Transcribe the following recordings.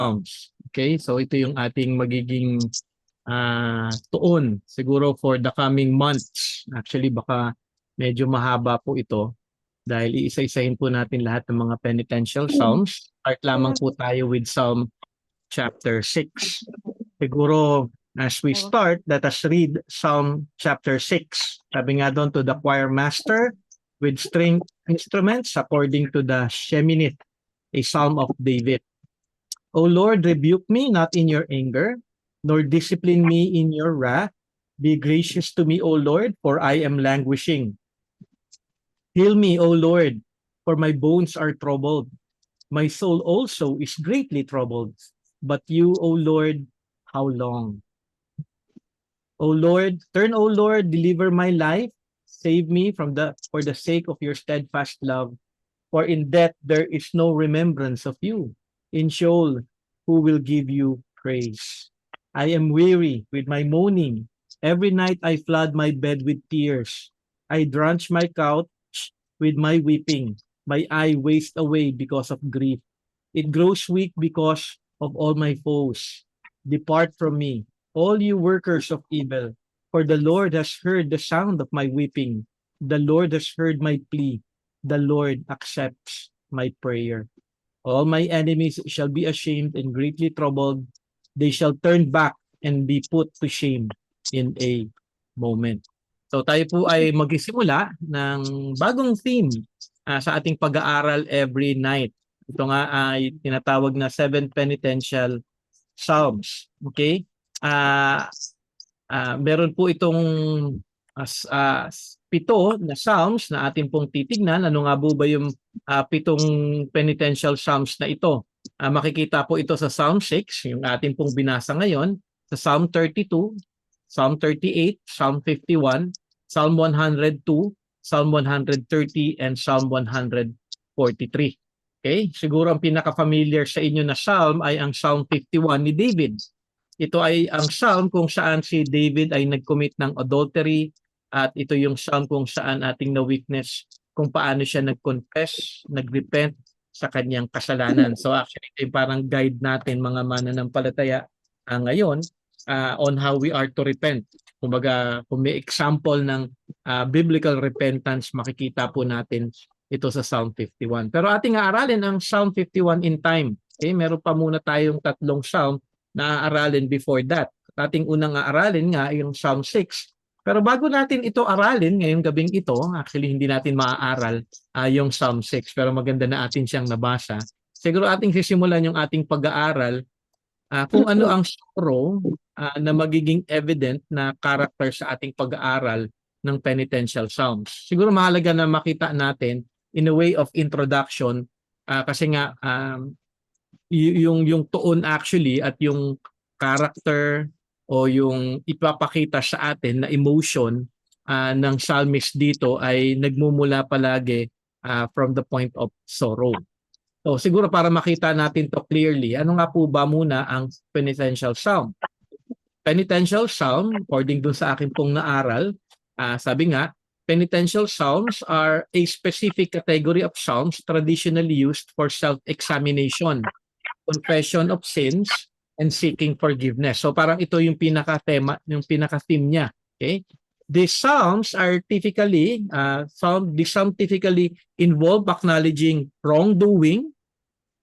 Psalms. Okay, so ito yung ating magiging tuon siguro for the coming months. Actually, baka medyo mahaba po ito dahil iisa-isahin po natin lahat ng mga penitential psalms. Start lamang po tayo with Psalm chapter 6. Siguro as we start, let us read Psalm chapter 6. Sabi nga doon, to the choir master with string instruments according to the Sheminith, a psalm of David. O Lord, rebuke me not in your anger, nor discipline me in your wrath. Be gracious to me, O Lord, for I am languishing. Heal me, O Lord, for my bones are troubled. My soul also is greatly troubled. But you, O Lord, how long? O Lord, turn, O Lord, deliver my life. Save me for the sake of your steadfast love. For in death there is no remembrance of you. In Sheol, who will give you praise? I am weary with my moaning. Every night I flood my bed with tears. I drench my couch with my weeping. My eye wastes away because of grief. It grows weak because of all my foes. Depart from me, all you workers of evil, for the Lord has heard the sound of my weeping. The Lord has heard my plea. The Lord accepts my prayer. All my enemies shall be ashamed and greatly troubled. They shall turn back and be put to shame in a moment. So tayo po ay magsisimula ng bagong theme sa ating pag-aaral every night. Ito nga ay tinatawag na 7 penitential psalms. Okay? Meron po itong pito na psalms na atin pong titignan. Ano nga po ba yung pitong penitential psalms na ito? Makikita po ito sa Psalm 6, yung atin pong binasa ngayon, sa Psalm 32, Psalm 38, Psalm 51, Psalm 102, Psalm 130, and Psalm 143. Okay? Siguro ang pinaka-familiar sa inyo na psalm ay ang Psalm 51 ni David. Ito ay ang psalm kung saan si David ay nag-commit ng adultery at ito yung psalm kung saan ating na-witness kung paano siya nag-confess, nag-repent sa kanyang kasalanan. So actually, ito yung parang guide natin mga mananampalataya ngayon on how we are to repent. Kumbaga, kung may example ng biblical repentance, makikita po natin ito sa Psalm 51. Pero ating aaralin ang Psalm 51 in time. Okay? Meron pa muna tayong tatlong psalm na aaralin before that. Ating unang aaralin nga yung Psalm 6. Pero bago natin ito aralin ngayong gabing ito, actually hindi natin maaaral yung Psalm 6, pero maganda na atin siyang nabasa. Siguro ating sisimulan yung ating pag-aaral kung ano ang sorrow na magiging evident na character sa ating pag-aaral ng penitential psalms. Siguro mahalaga na makita natin in a way of introduction kasi nga yung tuon actually at yung character o yung ipapakita sa atin na emotion ng psalmist dito ay nagmumula palagi from the point of sorrow. So siguro para makita natin to clearly, ano nga po ba muna ang penitential psalm? Penitential psalm, according dun sa akin pong naaral, sabi nga, penitential psalms are a specific category of psalms traditionally used for self-examination, confession of sins, and seeking forgiveness. So parang ito yung pinaka-tema, yung pinaka-theme niya. Okay? These psalms are typically, typically involve acknowledging wrongdoing,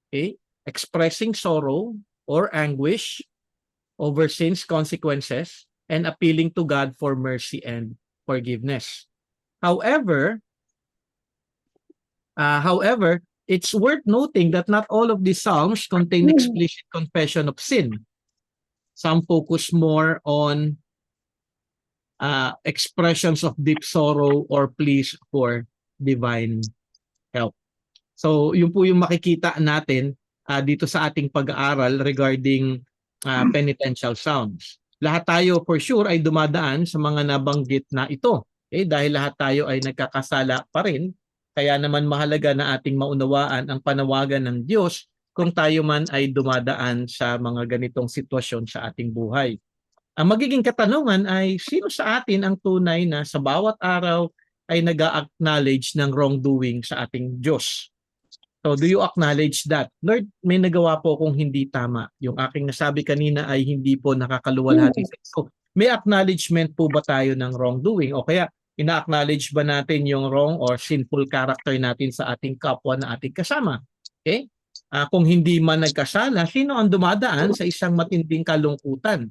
okay? Expressing sorrow or anguish over sin's consequences, and appealing to God for mercy and forgiveness. However, it's worth noting that not all of these psalms contain explicit confession of sin. Some focus more on expressions of deep sorrow or pleas for divine help. So yun po yung makikita natin dito sa ating pag-aaral regarding penitential psalms. Lahat tayo for sure ay dumadaan sa mga nabanggit na ito. Okay? Dahil lahat tayo ay nagkakasala pa rin, kaya naman mahalaga na ating maunawaan ang panawagan ng Diyos kung tayo man ay dumadaan sa mga ganitong sitwasyon sa ating buhay. Ang magiging katanungan ay sino sa atin ang tunay na sa bawat araw ay nag-acknowledge ng wrongdoing sa ating Diyos? So do you acknowledge that? Lord, may nagawa po akong hindi tama. Yung aking nasabi kanina ay hindi po nakakaluwalhati sa so, may acknowledgement po ba tayo ng wrongdoing? O kaya ina-acknowledge ba natin yung wrong or sinful character natin sa ating kapwa na ating kasama? Okay? Kung hindi man nagkasala, sino ang dumadaan sa isang matinding kalungkutan?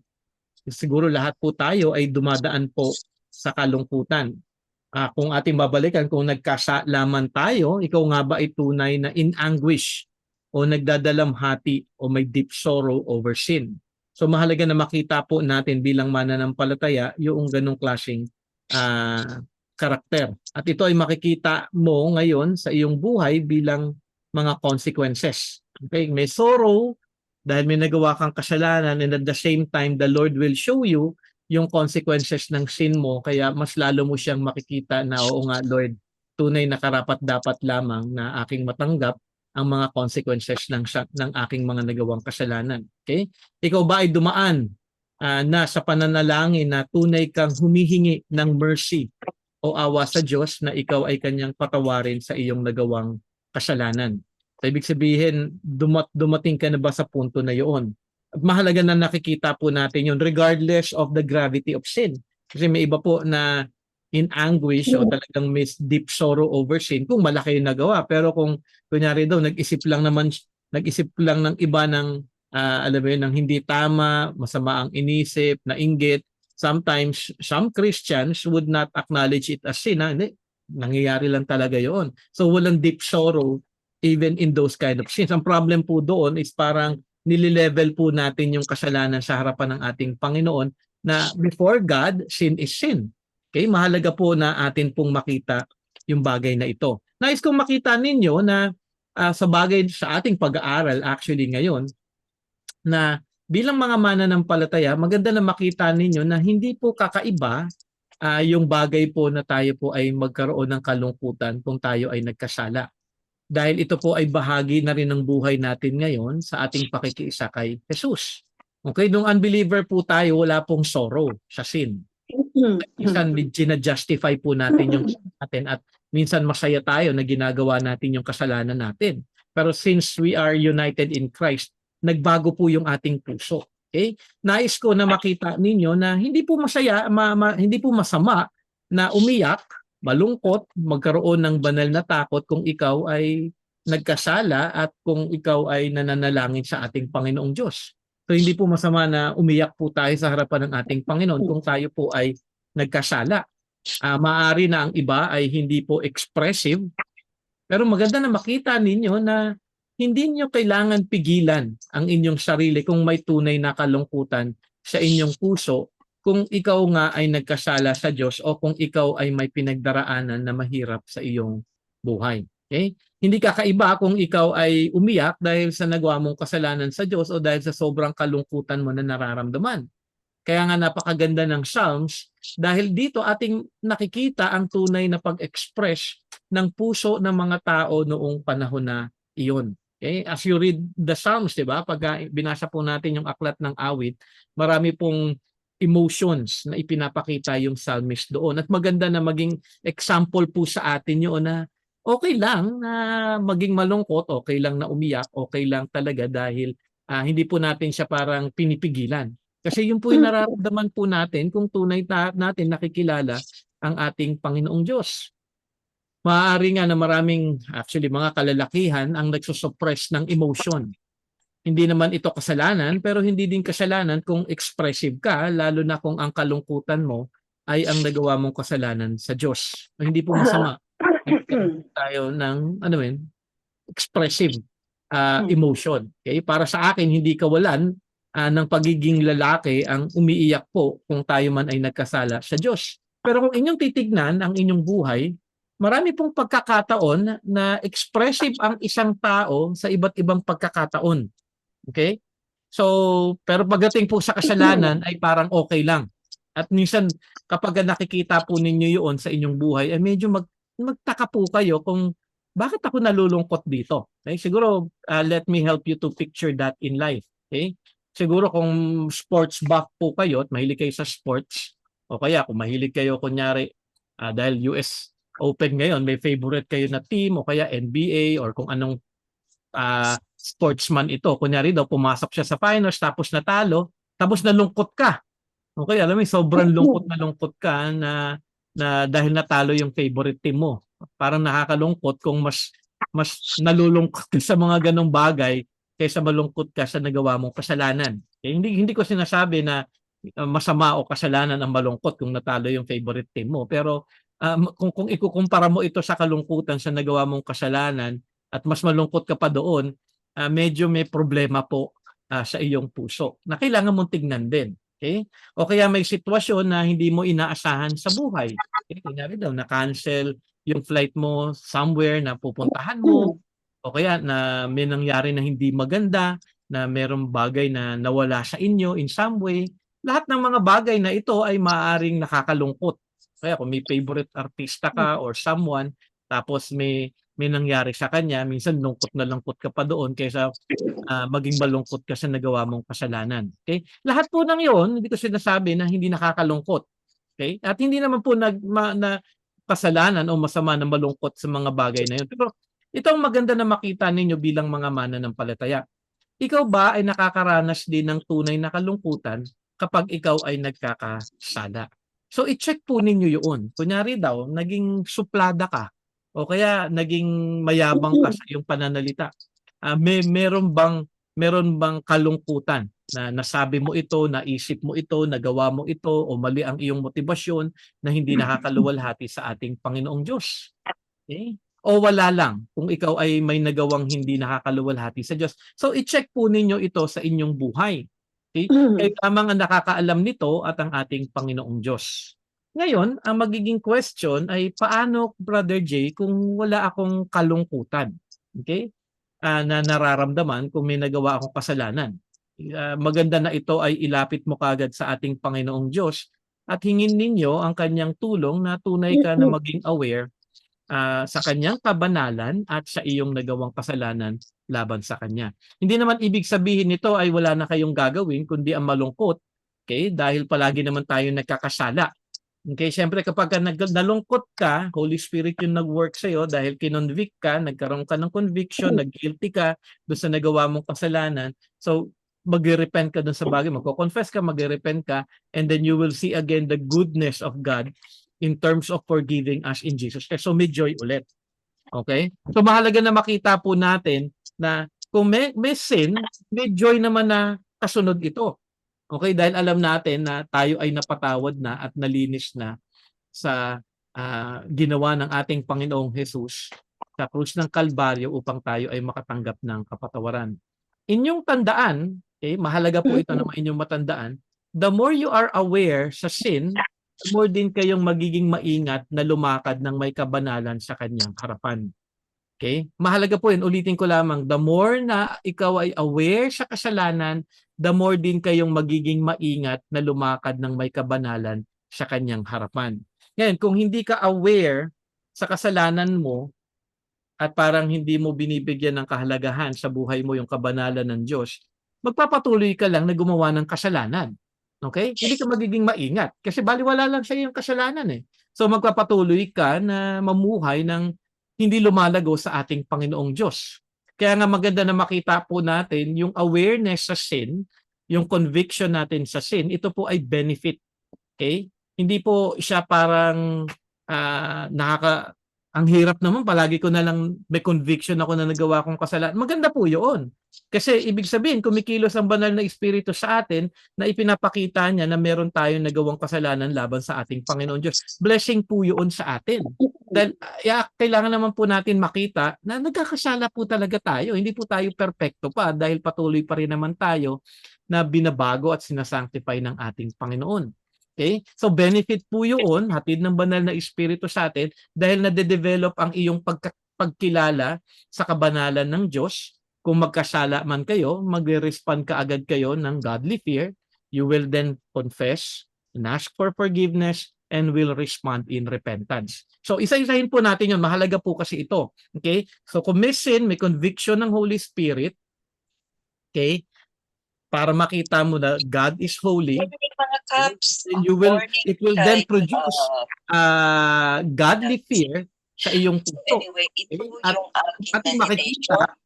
Siguro lahat po tayo ay dumadaan po sa kalungkutan. Kung ating babalikan, kung nagkasalaman tayo, ikaw nga ba ay tunay na in anguish o nagdadalamhati o may deep sorrow over sin? So mahalaga na makita po natin bilang mananampalataya yung ganong klaseng karakter. At ito ay makikita mo ngayon sa iyong buhay bilang mga consequences. Okay? May sorrow dahil may nagawa kang kasalanan, and at the same time, the Lord will show you yung consequences ng sin mo, kaya mas lalo mo siyang makikita na oo nga Lord, tunay na karapat-dapat lamang na aking matanggap ang mga consequences ng aking mga nagawang kasalanan. Okay? Ikaw ba ay dumaan na sa pananalangin na tunay kang humihingi ng mercy o awa sa Diyos na ikaw ay kanyang patawarin sa iyong nagawang kasalanan? So, ibig sabihin, dumating ka na ba sa punto na yun? At mahalaga na nakikita po natin yun regardless of the gravity of sin. Kasi may iba po na in anguish o talagang may deep sorrow over sin kung malaki yung nagawa. Pero kung kunyari daw nag-isip lang ng iba ng alam mo yun, ng hindi tama, masama ang inisip, na inggit. Sometimes some Christians would not acknowledge it as sin. Hindi, nangyayari lang talaga yun. So walang deep sorrow even in those kind of sins. Ang problem po doon is parang nililevel po natin yung kasalanan sa harapan ng ating Panginoon na before God, sin is sin. Okay? Mahalaga po na atin pong makita yung bagay na ito. Nais kong makita ninyo na sa bagay sa ating pag-aaral actually ngayon na bilang mga mananampalataya, maganda na makita ninyo na hindi po kakaiba yung bagay po na tayo po ay magkaroon ng kalungkutan kung tayo ay nagkasala. Dahil ito po ay bahagi na rin ng buhay natin ngayon sa ating pakikiisa kay Jesus. Okay, nung unbeliever po tayo, wala pong sorrow sa sin. Minsan gina-justify po natin yung natin at minsan masaya tayo na ginagawa natin yung kasalanan natin. Pero since we are united in Christ, nagbago po yung ating puso. Okay? Nais ko na makita ninyo na hindi po masaya, hindi po masama na umiyak, malungkot, magkaroon ng banal na takot kung ikaw ay nagkasala at kung ikaw ay nananalangin sa ating Panginoong Diyos. So hindi po masama na umiyak po tayo sa harapan ng ating Panginoon kung tayo po ay nagkasala. Maaari na ang iba ay hindi po expressive, pero maganda na makita ninyo na hindi niyo kailangan pigilan ang inyong sarili kung may tunay na kalungkutan sa inyong puso kung ikaw nga ay nagkasala sa Diyos o kung ikaw ay may pinagdaraanan na mahirap sa iyong buhay. Okay? Hindi kakaiba kung ikaw ay umiyak dahil sa nagawa mong kasalanan sa Diyos o dahil sa sobrang kalungkutan mo na nararamdaman. Kaya nga napakaganda ng Psalms dahil dito ating nakikita ang tunay na pag-express ng puso ng mga tao noong panahon na iyon. Okay? As you read the Psalms, di ba? Pag binasa po natin yung aklat ng awit, marami pong emotions na ipinapakita yung psalmist doon. At maganda na maging example po sa atin yun na okay lang na maging malungkot, okay lang na umiyak, okay lang talaga dahil hindi po natin siya parang pinipigilan. Kasi yun po yung nararamdaman po natin kung tunay natin nakikilala ang ating Panginoong Diyos. Maaari nga na maraming actually mga kalalakihan ang nagsusuppress ng emotion. Hindi naman ito kasalanan pero hindi din kasalanan kung expressive ka lalo na kung ang kalungkutan mo ay ang nagawa mong kasalanan sa Diyos. Hindi po masama. Tayo ng expressive emotion. Okay? Para sa akin hindi kawalan ng pagiging lalaki ang umiiyak po kung tayo man ay nagkasala sa Diyos. Pero kung inyong titignan ang inyong buhay, marami pong pagkakataon na expressive ang isang tao sa iba't ibang pagkakataon. Okay? So, pero pagdating po sa kasalanan ay parang okay lang. At minsan kapag nakikita po ninyo yun sa inyong buhay, ay medyo magtaka po kayo kung bakit ako nalulungkot dito. Okay? Siguro let me help you to picture that in life. Okay? Siguro kung sports buff po kayo at mahilig kayo sa sports, o kaya kung mahilig kayo kunyari dahil US Open ngayon, may favorite kayo na team o kaya NBA or kung anong sportsman ito. Kunyari daw, pumasok siya sa finals, tapos natalo, tapos nalungkot ka. Okay, alam mo, sobrang lungkot ka na dahil natalo yung favorite team mo. Parang nakakalungkot kung mas nalulungkot ka sa mga ganong bagay kaysa malungkot ka sa nagawa mong kasalanan. Okay? Hindi ko sinasabi na masama o kasalanan ang malungkot kung natalo yung favorite team mo. Pero kung ikukumpara mo ito sa kalungkutan sa nagawa mong kasalanan at mas malungkot ka pa doon, medyo may problema po sa iyong puso na kailangan mong tignan din. Okay? O kaya may sitwasyon na hindi mo inaasahan sa buhay. Okay? Kunyari daw, na-cancel yung flight mo somewhere na pupuntahan mo, o kaya na may nangyari na hindi maganda, na merong bagay na nawala sa inyo in some way. Lahat ng mga bagay na ito ay maaaring nakakalungkot. Kaya kung may favorite artista ka or someone, tapos may nangyari sa kanya, minsan lungkot na lungkot ka pa doon kaysa maging malungkot ka sa nagawa mong kasalanan. Okay? Lahat po ng 'yon, hindi ko sinasabi na hindi nakakalungkot. Okay? At hindi naman po na kasalanan o masama na malungkot sa mga bagay na 'yon. Pero ito ang maganda na makita ninyo bilang mga mananampalataya. Ikaw ba ay nakakaranas din ng tunay na kalungkutan kapag ikaw ay nagkakasala? So i-check po ninyo 'yun. Kunyari daw, naging suplada ka o kaya naging mayabang ka sa iyong pananalita. Meron bang kalungkutan na nasabi mo ito, naisip mo ito, nagawa mo ito, o mali ang iyong motibasyon na hindi nakakaluwalhati sa ating Panginoong Diyos? Okay? O wala lang kung ikaw ay may nagawang hindi nakakaluwalhati sa Diyos. So i-check po ninyo ito sa inyong buhay. Okay? Kaya tamang ang nakakaalam nito at ang ating Panginoong Diyos. Ngayon, ang magiging question ay paano, Brother Jay, kung wala akong kalungkutan? Okay? Na nararamdaman kung may nagawa akong kasalanan. Maganda na ito ay ilapit mo kagad sa ating Panginoong Diyos at hingin ninyo ang kanyang tulong na tunay ka na maging aware sa kanyang kabanalan at sa iyong nagawang kasalanan laban sa kanya. Hindi naman ibig sabihin nito ay wala na kayong gagawin kundi ang malungkot, okay? Dahil palagi naman tayo nagkakasala. Okay, siyempre kapag nalungkot ka, Holy Spirit yung nag-work sa iyo dahil kinonvict ka, nagkaroon ka ng conviction, nag-guilty ka doon sa nagawa mong kasalanan. So, mag-repent ka doon sa bagay, magko-confess ka, mag-repent ka, and then you will see again the goodness of God in terms of forgiving us in Jesus. So, may joy ulit. Okay? So, mahalaga na makita po natin na kung may sin, may joy naman na kasunod ito. Okay, dahil alam natin na tayo ay napatawad na at nalinis na sa ginawa ng ating Panginoong Jesus sa krus ng Kalbaryo upang tayo ay makatanggap ng kapatawaran. Inyong tandaan, okay, mahalaga po ito na inyong matandaan, the more you are aware sa sin, the more din kayong magiging maingat na lumakad ng may kabanalan sa kanyang harapan. Okay? Mahalaga po yun. Ulitin ko lamang, the more na ikaw ay aware sa kasalanan, the more din kayong magiging maingat na lumakad ng may kabanalan sa kanyang harapan. Ngayon, kung hindi ka aware sa kasalanan mo at parang hindi mo binibigyan ng kahalagahan sa buhay mo yung kabanalan ng Diyos, magpapatuloy ka lang na gumawa ng kasalanan. Okay? Hindi ka magiging maingat kasi baliwala lang sa iyong kasalanan eh. So magpapatuloy ka na mamuhay ng hindi lumalago sa ating Panginoong Diyos. Kaya nga maganda na makita po natin yung awareness sa sin, yung conviction natin sa sin, ito po ay benefit. Okay? Hindi po siya parang ang hirap naman, palagi ko na lang may conviction ako na nagawa kong kasalanan. Maganda po yun. Kasi ibig sabihin, kumikilos ang banal na Espiritu sa atin na ipinapakita niya na meron tayong nagawang kasalanan laban sa ating Panginoon Diyos. Blessing po yun sa atin. Dahil kailangan naman po natin makita na nagkakasala po talaga tayo. Hindi po tayo perfecto pa dahil patuloy pa rin naman tayo na binabago at sinasanctify ng ating Panginoon. Okay? So benefit po yun, hatid ng banal na Espiritu sa atin dahil nade-develop ang iyong pagkilala sa kabanalan ng Diyos. Kung magkasala man kayo, magre-respond ka agad kayo ng godly fear. You will then confess and ask for forgiveness and will respond in repentance. So isa-isahin po natin yun. Mahalaga po kasi ito. Okay? So kung may sin, may conviction ng Holy Spirit, okay, para makita mo na God is holy, and it will then produce godly fear sa iyong puso. Anyway, ito At yung aking makikita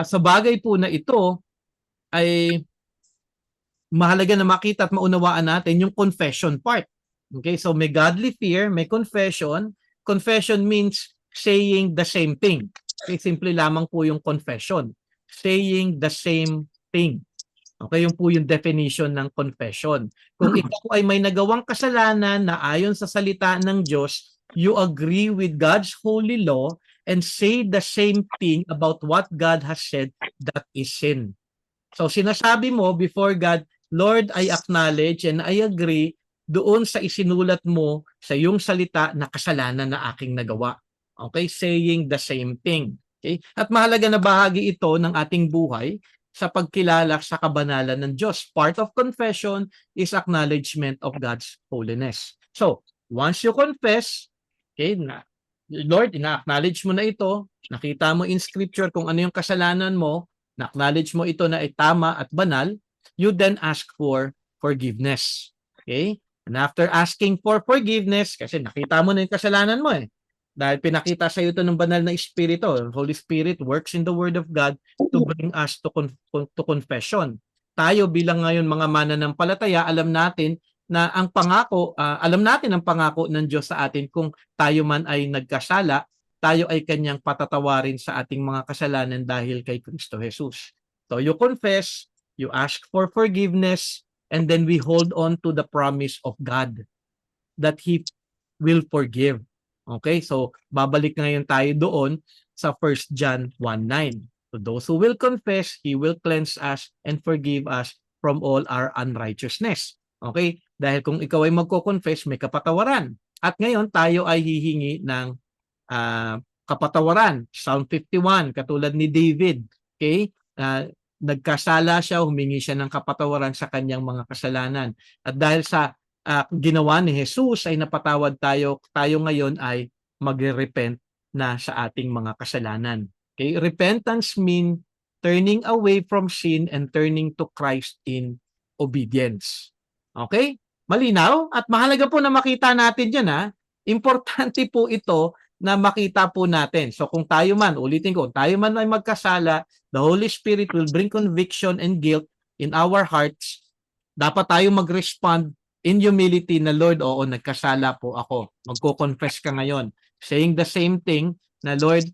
sa bagay po na ito ay mahalaga na makita at maunawaan natin yung confession part. Okay, so may godly fear, may confession. Confession means saying the same thing. Okay, simple lamang po yung confession. Saying the same thing. Okay, yun po yung definition ng confession. Kung ikaw ay may nagawang kasalanan na ayon sa salita ng Diyos, you agree with God's holy law and say the same thing about what God has said, that is sin. So sinasabi mo before God, Lord, I acknowledge and I agree doon sa isinulat mo sa iyong salita na kasalanan na aking nagawa. Okay, saying the same thing. Okay? At mahalaga na bahagi ito ng ating buhay sa pagkilala sa kabanalan ng Diyos. Part of confession is acknowledgement of God's holiness. So, once you confess, okay, Lord, ina-acknowledge mo na ito, nakita mo in scripture kung ano yung kasalanan mo, na-acknowledge mo ito na ay tama at banal, you then ask for forgiveness. Okay? And after asking for forgiveness, kasi nakita mo na yung kasalanan mo dahil pinakita sa iyo ito ng banal na Espiritu. Holy Spirit works in the Word of God to bring us to confession. Tayo bilang ngayon mga mananampalataya, alam natin na ang pangako, alam natin ang pangako ng Diyos sa atin kung tayo man ay nagkasala, tayo ay kanyang patatawarin sa ating mga kasalanan dahil kay Kristo Jesus. So you confess, you ask for forgiveness, and then we hold on to the promise of God that He will forgive. Okay, so babalik ngayon tayo doon sa 1 John 1:9. To those who will confess, He will cleanse us and forgive us from all our unrighteousness. Okay, dahil kung ikaw ay magko-confess, may kapatawaran. At ngayon tayo ay hihingi ng kapatawaran. Psalm 51, katulad ni David. Okay, nagkasala siya, humingi siya ng kapatawaran sa kanyang mga kasalanan. At dahil sa ginawa ni Jesus ay napatawad tayo, tayo ngayon ay magre-repent na sa ating mga kasalanan. Okay? Repentance mean turning away from sin and turning to Christ in obedience. Okay? Malinaw? At mahalaga po na makita natin yan. Importante po ito na makita po natin. So kung tayo man, ulitin ko, tayo man ay magkasala, the Holy Spirit will bring conviction and guilt in our hearts. Dapat tayo mag-respond in humility na, Lord, oo, nagkasala po ako. Magko-confess ka ngayon. Saying the same thing na, Lord,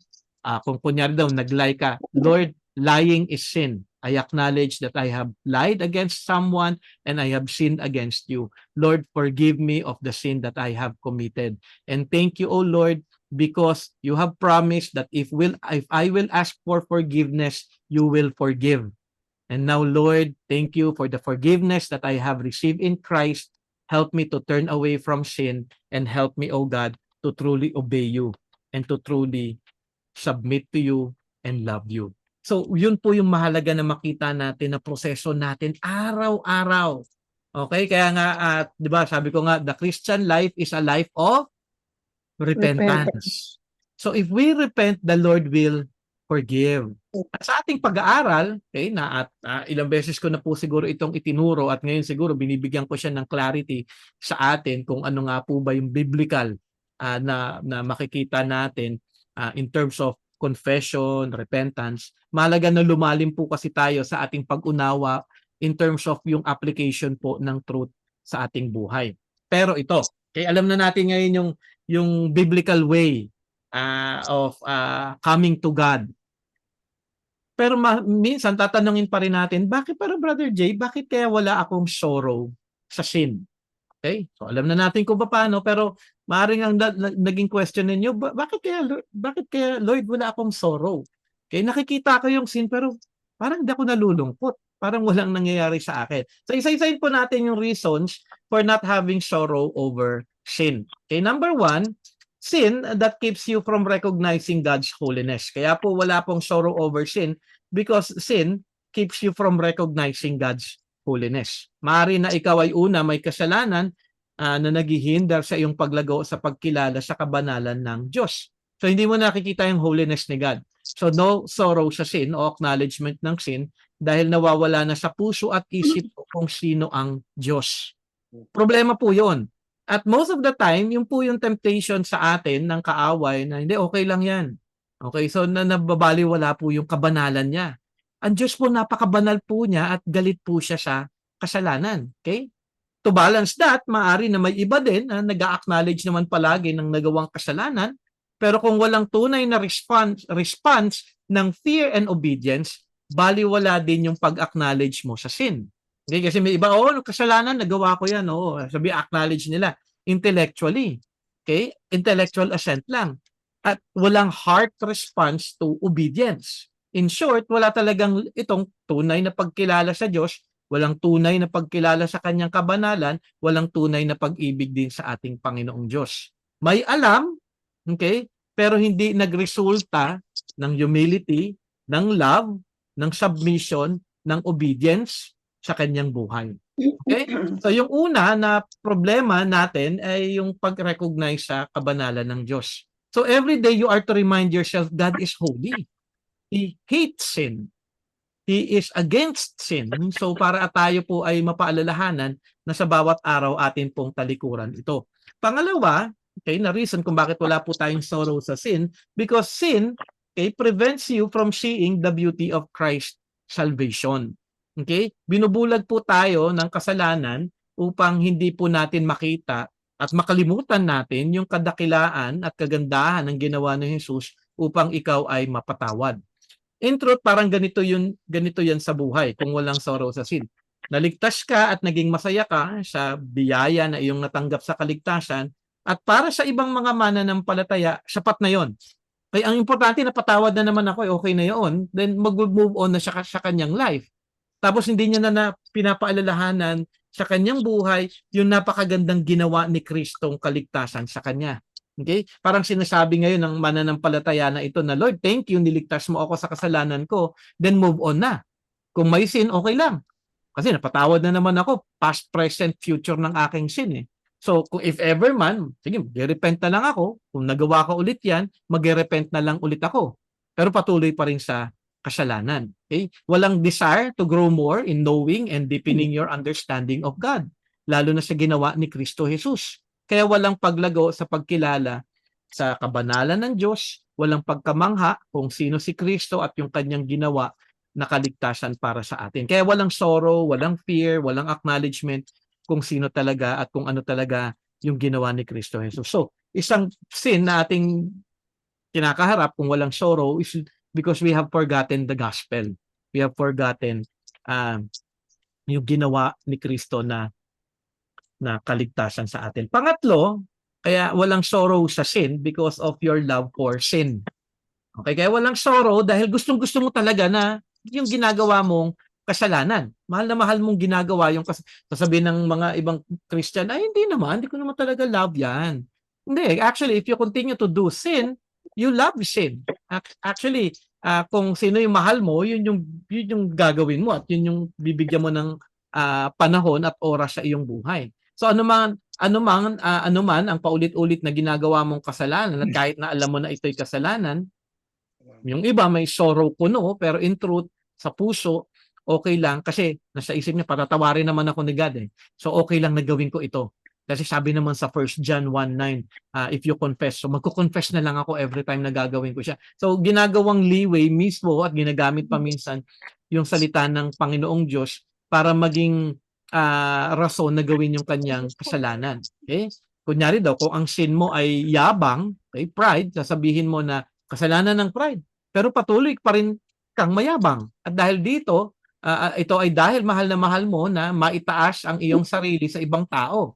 kung kunyari daw, nag-lie ka, Lord, lying is sin. I acknowledge that I have lied against someone and I have sinned against you. Lord, forgive me of the sin that I have committed. And thank you, O Lord, because you have promised that if I will ask for forgiveness, you will forgive. And now, Lord, thank you for the forgiveness that I have received in Christ. Help me to turn away from sin and help me, O God, to truly obey you and to truly submit to you and love you. So, yun po yung mahalaga na makita natin na proseso natin araw-araw. Okay? Kaya nga, di ba, sabi ko nga, the Christian life is a life of repentance. So, if we repent, the Lord will forgive. At sa ating pag-aaral, okay, ilang beses ko na po siguro itong itinuro at ngayon siguro binibigyan ko siya ng clarity sa atin kung ano nga po ba yung biblical na makikita natin in terms of confession, repentance. Mahalaga na lumalim po kasi tayo sa ating pag-unawa in terms of yung application po ng truth sa ating buhay. Pero ito, okay, alam na natin ngayon yung biblical way of coming to God. Pero minsan tatanungin pa rin natin, pero Brother Jay, bakit kaya wala akong sorrow sa sin? Okay? So alam na natin kung paano, pero maaaring ang naging question ninyo, bakit kaya Lord wala akong sorrow? Okay, nakikita ko yung sin pero parang hindi ako nalulungkot. Parang walang nangyayari sa akin. So isa-isahin po natin yung reasons for not having sorrow over sin. Okay, number 1, sin that keeps you from recognizing God's holiness. Kaya po wala pong sorrow over sin because sin keeps you from recognizing God's holiness. Maaari na ikaw ay may kasalanan na naghihindar sa iyong paglago sa pagkilala sa kabanalan ng Diyos. So hindi mo nakikita yung holiness ni God. So no sorrow sa sin o acknowledgement ng sin dahil nawawala na sa puso at isip kung sino ang Diyos. Problema po yun. At most of the time, yung po yung temptation sa atin ng kaaway na hindi, okay lang yan. Okay, so nababaliwala po yung kabanalan niya. Ang Diyos po napakabanal po niya at galit po siya sa kasalanan. Okay? To balance that, maaari na may iba din na nag-acknowledge naman palagi ng nagawang kasalanan, pero kung walang tunay na response ng fear and obedience, baliwala din yung pag-acknowledge mo sa sin. Okay? Kasi may iba, kasalanan, nagawa ko yan. Oo, sabi, acknowledge nila intellectually. Okay? Intellectual assent lang. At walang heart response to obedience. In short, wala talagang itong tunay na pagkilala sa Diyos, walang tunay na pagkilala sa kanyang kabanalan, walang tunay na pag-ibig din sa ating Panginoong Diyos. May alam, okay, pero hindi nagresulta ng humility, ng love, ng submission, ng obedience sa kanyang buhay. Okay? So yung una na problema natin ay yung pag-recognize sa kabanalan ng Diyos. So every day you are to remind yourself God is holy. He hates sin. He is against sin. So para tayo po ay mapaalalahanan na sa bawat araw atin pong talikuran ito. Pangalawa, okay, na reason kung bakit wala po tayong sorrow sa sin, because sin, okay, prevents you from seeing the beauty of Christ's salvation. Okay? Binubulag po tayo ng kasalanan upang hindi po natin makita at makalimutan natin yung kadakilaan at kagandahan ng ginawa ni Jesus upang ikaw ay mapatawad. In truth, parang ganito yan sa buhay kung walang sorrow sa sin. Naligtas ka at naging masaya ka sa biyaya na iyong natanggap sa kaligtasan, at para sa ibang mga mananampalataya, sapat na yon. Kaya ang importante, napatawad na naman ako, okay na yon, then mag-move on na siya sa kanyang life. Tapos hindi niya na pinapaalalahanan sa kanyang buhay yung napakagandang ginawa ni Kristong kaligtasan sa kanya. Okay? Parang sinasabi ngayon ng mananampalataya na ito na, Lord, thank you, niligtas mo ako sa kasalanan ko, then move on na. Kung may sin, okay lang. Kasi napatawad na naman ako, past, present, future ng aking sin eh. So, kung if ever man, sige, mag-repent na lang ako. Kung nagawa ko ulit yan, mag-repent na lang ulit ako. Pero patuloy pa rin sa kasalanan. Okay? Walang desire to grow more in knowing and deepening your understanding of God, lalo na sa ginawa ni Kristo Jesus. Kaya walang paglago sa pagkilala sa kabanalan ng Diyos, walang pagkamangha kung sino si Kristo at yung kanyang ginawa na kaligtasan para sa atin. Kaya walang sorrow, walang fear, walang acknowledgement kung sino talaga at kung ano talaga yung ginawa ni Kristo Jesus. So, isang sin na ating kinakaharap kung walang sorrow is because we have forgotten the gospel. We have forgotten yung ginawa ni Kristo na kaligtasan sa atin. Pangatlo, kaya walang sorrow sa sin because of your love for sin. Okay, kaya walang sorrow dahil gustong-gusto mo talaga na yung ginagawa mong kasalanan. Mahal na mahal mong ginagawa yung sasabihin ng mga ibang Christian, ay hindi ko naman talaga love yan. Hindi, actually, if you continue to do sin, you love sin. Actually, kung sino yung mahal mo, yun yung gagawin mo at yun yung bibigyan mo ng panahon at oras sa iyong buhay. So ano man ang paulit-ulit na ginagawa mong kasalanan at kahit na alam mo na ito'y kasalanan, yung iba may sorrow kuno pero in truth sa puso okay lang kasi nasa isip niya patatawarin naman ako ni God eh. So okay lang na gawin ko ito. Kasi sabi naman sa 1 John 1:9, if you confess, so magko-confess na lang ako every time na gagawin ko siya. So ginagawang leeway mismo at ginagamit pa minsan yung salita ng Panginoong Diyos para maging rason na gawin yung kanyang kasalanan. Okay? Kunyari daw, kung ang sin mo ay yabang, okay, pride, sasabihin mo na kasalanan ng pride. Pero patuloy pa rin kang mayabang. At dahil dito, ito ay dahil mahal na mahal mo na maitaas ang iyong sarili sa ibang tao.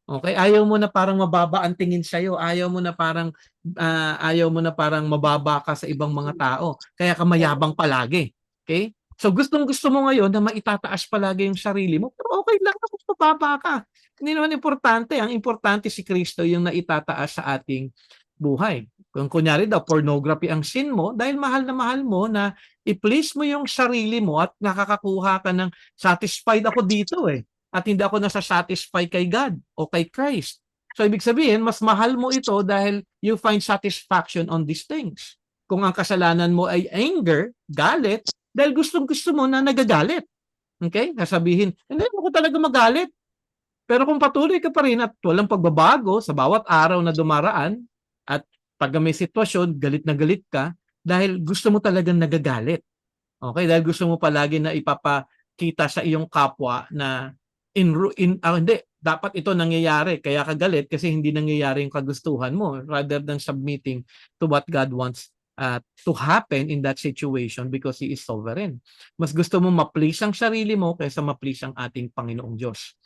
Okay? Ayaw mo na parang mababa ang tingin sa'yo. Ayaw mo na parang mababa ka sa ibang mga tao. Kaya ka mayabang palagi. Okay? So gustong-gusto mo ngayon na maitataas palagi yung sarili mo, pero okay lang kung mababa ka. Hindi naman importante. Ang importante si Kristo yung naitataas sa ating buhay. Kung kunyari daw, pornography ang sin mo, dahil mahal na mahal mo na i-please mo yung sarili mo at nakakakuha ka ng satisfied ako dito eh. At hindi ako nasa-satisfy kay God o kay Christ. So ibig sabihin, mas mahal mo ito dahil you find satisfaction on these things. Kung ang kasalanan mo ay anger, galit, dahil gustong-gusto mo na nagagalit. Okay? Sasabihin, hindi mo ko talaga magalit. Pero kung patuloy ka pa rin at walang pagbabago sa bawat araw na dumaraan, at pag may sitwasyon, galit na galit ka, dahil gusto mo talagang nagagalit. Okay, dahil gusto mo palagi na ipapakita sa iyong kapwa na hindi, dapat ito nangyayari kaya ka galit kasi hindi nangyayari yung kagustuhan mo rather than submitting to what God wants to happen in that situation because He is sovereign. Mas gusto mo ma-please ang sarili mo kaysa ma-please ang ating Panginoong Diyos.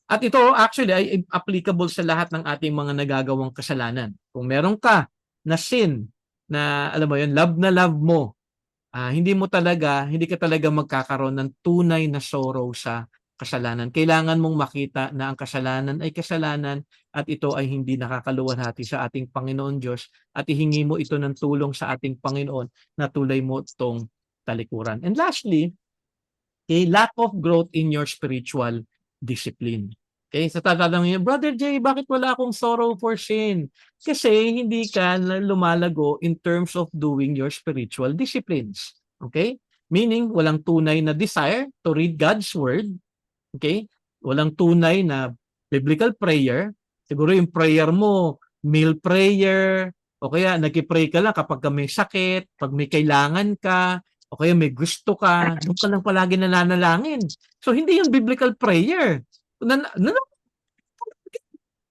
At ito actually ay applicable sa lahat ng ating mga nagagawang kasalanan. Kung meron ka na sin na alam mo yun, love na love mo, hindi ka talaga magkakaroon ng tunay na sorrow sa kasalanan. Kailangan mong makita na ang kasalanan ay kasalanan at ito ay hindi nakakaluwalhati sa ating Panginoon Diyos at ihingi mo ito ng tulong sa ating Panginoon na tulay mo itong talikuran. And lastly, lack of growth in your spiritual discipline. Okay, so tatanungin niyo, Brother Jay, bakit wala akong sorrow for sin? Kasi hindi ka lumalago in terms of doing your spiritual disciplines. Okay? Meaning, walang tunay na desire to read God's word. Okay? Walang tunay na biblical prayer. Siguro yung prayer mo, meal prayer, o kaya nag-pray ka lang kapag may sakit, pag may kailangan ka, o kaya may gusto ka, doon ka lang palagi nananalangin. So, hindi yung biblical prayer.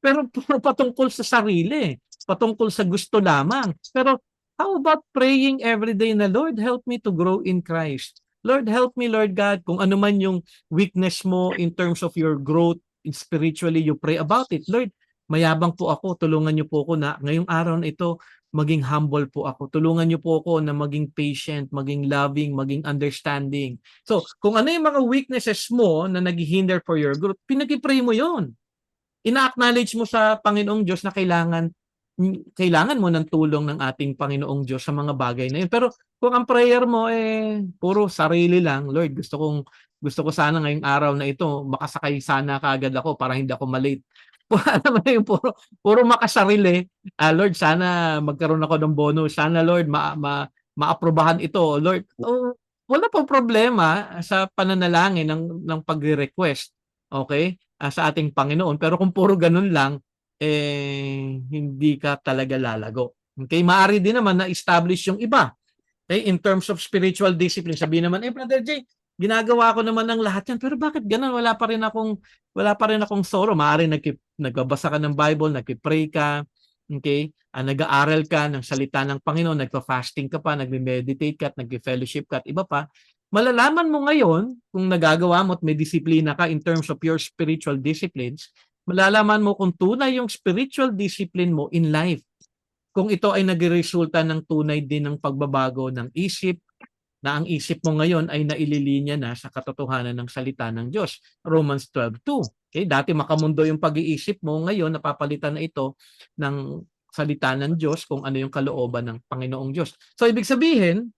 Pero puro patungkol sa sarili, patungkol sa gusto lamang. Pero how about praying every day na, Lord, help me to grow in Christ. Lord, help me, Lord God, kung ano man yung weakness mo in terms of your growth spiritually, you pray about it. Lord, mayabang po ako, tulungan niyo po ako na ngayong araw na ito, maging humble po ako. Tulungan niyo po ako na maging patient, maging loving, maging understanding. So, kung ano yung mga weaknesses mo na naghihinder for your growth, pinag-pray mo yon. Ina-acknowledge mo sa Panginoong Diyos na kailangan mo ng tulong ng ating Panginoong Diyos sa mga bagay na yun. Pero kung ang prayer mo puro sarili lang, Lord, gusto ko sana ngayong araw na ito makasakay sana kaagad ako para hindi ako malate. Alam mo yung puro makasarili. Lord, sana magkaroon ako ng bonus. Sana Lord maaprubahan ito. Lord, wala pong problema sa pananalangin ng pagre-request. Okay? Sa ating Panginoon. Pero kung puro ganun lang, hindi ka talaga lalago. Okay? Maaari din naman na establish yung iba. Okay? In terms of spiritual discipline, sabihin naman, Brother Jay, ginagawa ko naman ng lahat yan, pero bakit ganun? Wala pa rin akong sorrow. Maaari nagbabasa ka ng Bible, nagpipray ka, okay? Nag-aaral ka ng salita ng Panginoon, nagpa-fasting ka pa, nagme-meditate ka, at nagpe-fellowship ka, at iba pa. Malalaman mo ngayon, kung nagagawa mo at may disiplina ka in terms of your spiritual disciplines, malalaman mo kung tunay yung spiritual discipline mo in life. Kung ito ay nagresulta ng tunay din ng pagbabago ng isip, na ang isip mo ngayon ay naililinya na sa katotohanan ng salita ng Diyos. Romans 12:2. Okay? Dati makamundo yung pag-iisip mo, ngayon napapalitan na ito ng salita ng Diyos kung ano yung kalooban ng Panginoong Diyos. So ibig sabihin,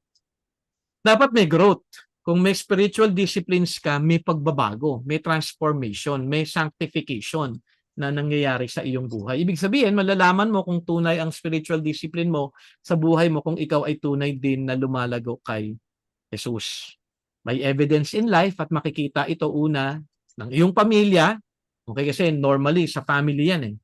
dapat may growth. Kung may spiritual disciplines ka, may pagbabago, may transformation, may sanctification na nangyayari sa iyong buhay. Ibig sabihin, malalaman mo kung tunay ang spiritual discipline mo sa buhay mo kung ikaw ay tunay din na lumalago kay Jesus. May evidence in life at makikita ito una ng iyong pamilya. Okay, kasi normally sa family yan eh.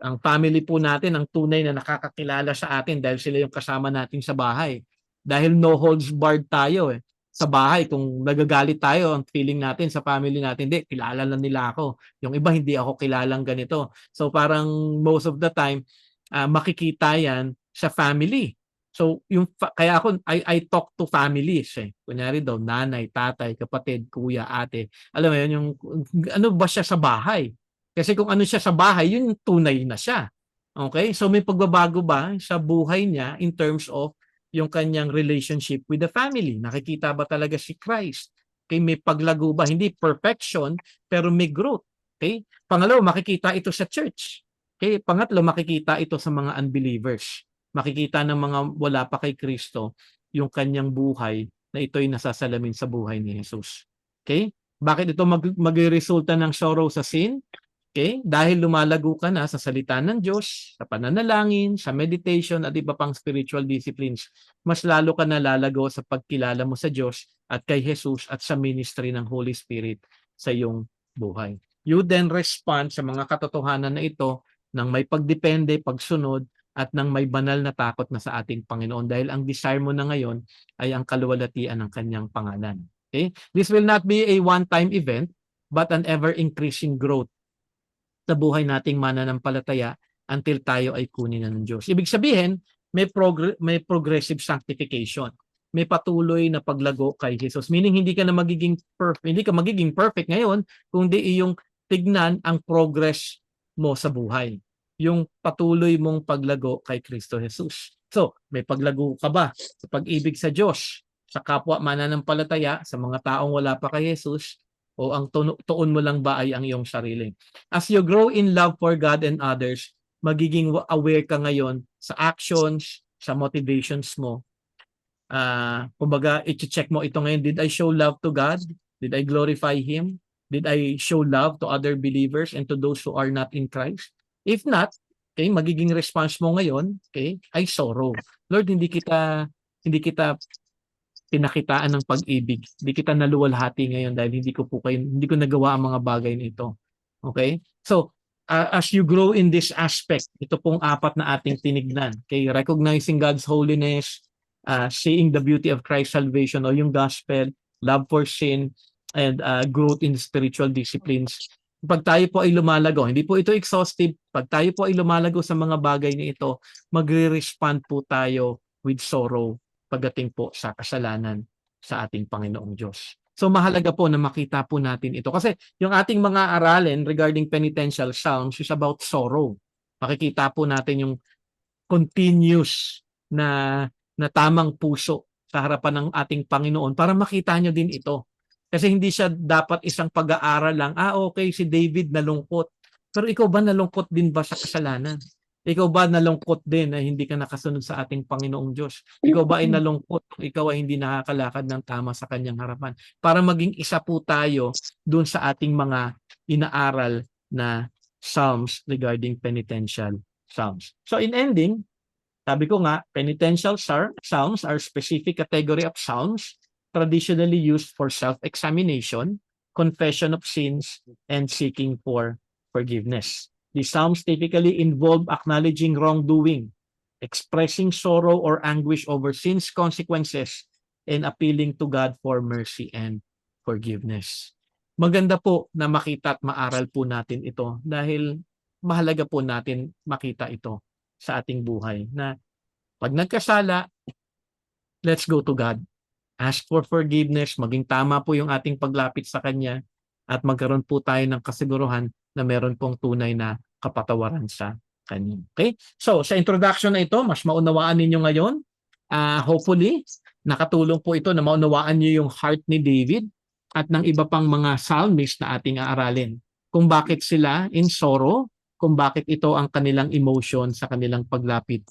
Ang family po natin ang tunay na nakakakilala sa atin dahil sila yung kasama natin sa bahay. Dahil no holds barred tayo eh. Sa bahay, kung nagagalit tayo, ang feeling natin sa family natin, hindi, kilala lang nila ako. Yung iba, hindi ako kilalang ganito. So parang most of the time, makikita yan sa family. So kaya ako I talk to families eh. Kunyari daw nanay, tatay, kapatid, kuya, ate. Alam mo 'yun yung ano ba siya sa bahay? Kasi kung ano siya sa bahay, yun yung tunay na siya. Okay? So may pagbabago ba sa buhay niya in terms of yung kanyang relationship with the family? Nakikita ba talaga si Christ? Okay, may paglago ba? Hindi perfection, pero may growth. Okay? Pangalawa, makikita ito sa church. Okay? Pangatlo, makikita ito sa mga unbelievers. Makikita ng mga wala pa kay Kristo yung kanyang buhay na ito'y nasasalamin sa buhay ni Jesus. Okay? Bakit ito magresulta ng sorrow sa sin? Okay? Dahil lumalago ka na sa salita ng Diyos, sa pananalangin, sa meditation at iba pang spiritual disciplines, mas lalo ka na lalago sa pagkilala mo sa Diyos at kay Jesus at sa ministry ng Holy Spirit sa iyong buhay. You then respond sa mga katotohanan na ito ng may pagdepende, pagsunod, at ng may banal na takot na sa ating Panginoon dahil ang desire mo na ngayon ay ang kaluwalhatian ng kanyang pangalan. Okay? This will not be a one-time event but an ever-increasing growth sa buhay nating mananampalataya until tayo ay kunin na ng Diyos. Ibig sabihin, may progressive sanctification. May patuloy na paglago kay Jesus. Meaning hindi ka na magiging perfect, hindi ka magiging perfect ngayon, kundi iyong tignan ang progress mo sa buhay. Yung patuloy mong paglago kay Kristo Jesus. So, may paglago ka ba sa pag-ibig sa Diyos, sa kapwa mananampalataya, sa mga taong wala pa kay Jesus, o ang tuon mo lang ba ay ang iyong sarili? As you grow in love for God and others, magiging aware ka ngayon sa actions, sa motivations mo. Kumbaga, i-check mo ito ngayon, did I show love to God? Did I glorify Him? Did I show love to other believers and to those who are not in Christ? If not, okay, magiging response mo ngayon, okay, ay sorrow. Lord, hindi kita pinakitaan ng pag-ibig. Hindi kita naluwalhati ngayon dahil hindi ko nagawa ang mga bagay nito. Okay? So, as you grow in this aspect, ito pong apat na ating tinignan. Okay, recognizing God's holiness, seeing the beauty of Christ's salvation o yung gospel, love for sin, and growth in spiritual disciplines. Pag tayo po ay lumalago, hindi po ito exhaustive, pag tayo po ay lumalago sa mga bagay na ito, magre-respond po tayo with sorrow pagdating po sa kasalanan sa ating Panginoong Diyos. So mahalaga po na makita po natin ito. Kasi yung ating mga aralin regarding penitential psalms is about sorrow. Makikita po natin yung continuous na tamang puso sa harapan ng ating Panginoon para makita nyo din ito. Kasi hindi siya dapat isang pag-aaral lang, okay, si David nalungkot. Pero ikaw ba nalungkot din ba sa kasalanan? Ikaw ba nalungkot din na hindi ka nakasunod sa ating Panginoong Diyos? Ikaw ba ay nalungkot? Ikaw ay hindi nakakalakad ng tama sa kanyang harapan? Para maging isa po tayo dun sa ating mga inaaral na psalms regarding penitential psalms. So in ending, sabi ko nga, penitential psalms are specific category of psalms traditionally used for self-examination, confession of sins, and seeking for forgiveness. The psalms typically involve acknowledging wrongdoing, expressing sorrow or anguish over sin's consequences, and appealing to God for mercy and forgiveness. Maganda po na makita at maaral po natin ito dahil mahalaga po natin makita ito sa ating buhay na pag nagkasala, let's go to God. Ask for forgiveness, maging tama po yung ating paglapit sa Kanya at magkaroon po tayo ng kasiguruhan na meron pong tunay na kapatawaran sa Kanya. Okay? So, sa introduction na ito, mas maunawaan ninyo ngayon. Hopefully, nakatulong po ito na maunawaan niyo yung heart ni David at ng iba pang mga psalmist na ating aaralin. Kung bakit sila in sorrow, kung bakit ito ang kanilang emotion sa kanilang paglapit